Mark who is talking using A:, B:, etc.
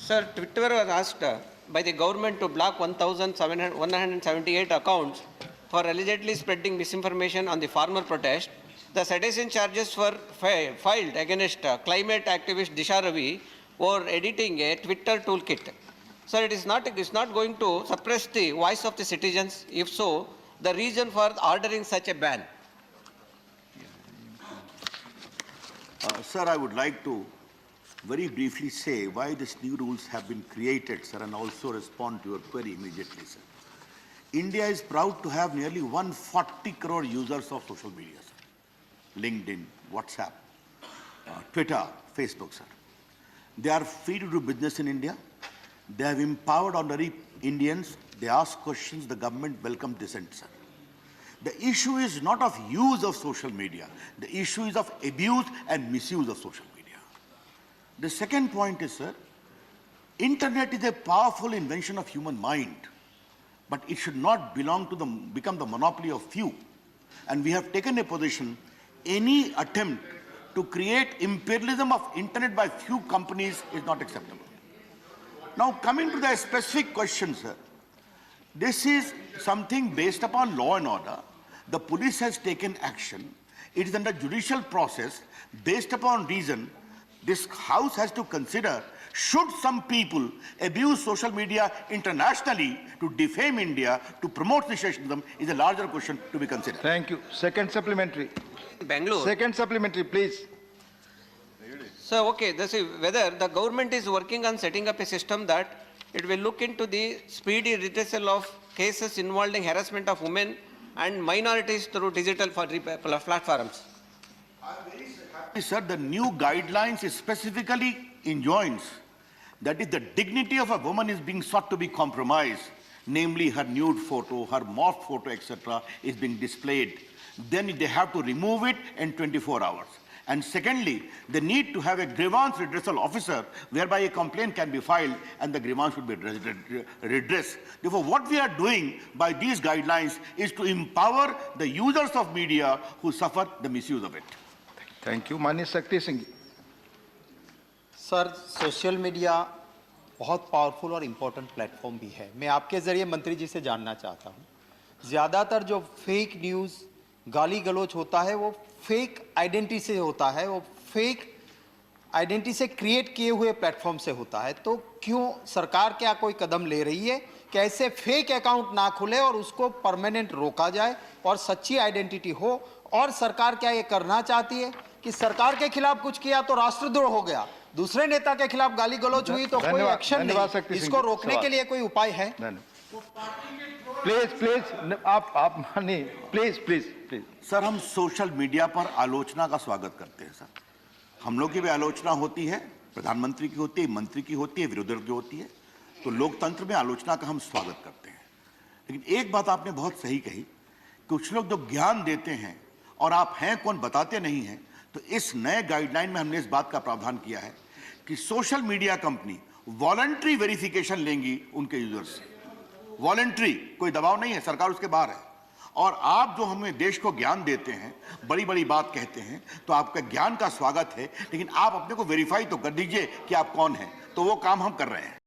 A: Sir, Twitter was asked by the government to block 1,178 accounts for allegedly spreading misinformation on the farmer protest. The citation charges were filed against climate activist Disha Ravi for editing a Twitter toolkit. Sir, it is not going to suppress the voice of the citizens. If so, the reason for ordering such a ban.
B: Sir, I would like to very briefly say why these new rules have been created, sir, and also respond to your query immediately, sir. India is proud to have nearly 140 crore users of social media, sir. LinkedIn, WhatsApp, Twitter, Facebook, sir. They are free to do business in India. They have empowered ordinary Indians. They ask questions. The government welcomes dissent, sir. The issue is not of use of social media. The issue is of abuse and misuse of social media. The second point is, sir, internet is a powerful invention of human mind, but it should not become the monopoly of few. And we have taken a position, any attempt to create imperialism of internet by few companies is not acceptable. Now, coming to the specific question, sir, this is something based upon law and order. The police has taken action. It is under judicial process. Based upon reason, this House has to consider, should some people abuse social media internationally to defame India, to promote secessionism, is a larger question to be considered.
C: Thank you. Second supplementary.
A: Bangalore.
C: Second supplementary, please.
A: So, okay, this is whether the government is working on setting up a system that it will look into the speedy redressal of cases involving harassment of women and minorities through digital platforms.
B: I'm very happy, sir. The new guidelines specifically enjoins that if the dignity of a woman is being sought to be compromised, namely her nude photo, her morph photo, etc., is being displayed, then they have to remove it in 24 hours. And secondly, the need to have a grievance redressal officer whereby a complaint can be filed and the grievance should be redressed. Therefore, what we are doing by these guidelines is to empower the users of media who suffer the misuse of it.
C: Thank you. माननीय Shakti Singh ji.
D: Sir, social media बहुत powerful और important platform भी है. मैं आपके ज़रिए मंत्री जी से जानना चाहता हूँ, ज़्यादातर जो फेक न्यूज़ गाली गलौज होता है वो फेक आइडेंटिटी से होता है, वो फेक आइडेंटिटी से क्रिएट किए हुए प्लेटफॉर्म से होता है. तो क्यों सरकार क्या कोई कदम ले रही है कि ऐसे फेक अकाउंट ना खुले और उसको परमानेंट रोका जाए और सच्ची आइडेंटिटी हो? और सरकार क्या ये करना चाहती है कि सरकार के खिलाफ कुछ किया तो राष्ट्रद्रोह हो गया, दूसरे नेता के खिलाफ गाली गलौज हुई तो कोई एक्शन नहीं, इसको रोकने के लिए कोई उपाय है?
C: प्लीज आप मानिए, प्लीज.
B: सर, हम सोशल मीडिया पर आलोचना का स्वागत करते हैं, सर. हम लोग की भी आलोचना होती है, प्रधानमंत्री की होती है, मंत्री की होती है, विरोधी दल की होती है. तो लोकतंत्र में आलोचना का हम स्वागत करते हैं. लेकिन एक बात आपने बहुत सही कही, कुछ लोग जो ज्ञान देते हैं और आप हैं कौन बताते नहीं हैं. तो इस नए गाइडलाइन में हमने इस बात का प्रावधान किया है कि social media company voluntary verification लेंगी उनके यूजर्स से. वॉलंटरी, कोई दबाव नहीं है, सरकार उसके बाहर है. और आप जो हमें देश को ज्ञान देते हैं, बड़ी बड़ी बात कहते हैं, तो आपका ज्ञान का स्वागत है, लेकिन आप अपने को वेरीफाई तो कर दीजिए कि आप कौन हैं. तो वो काम हम कर रहे हैं.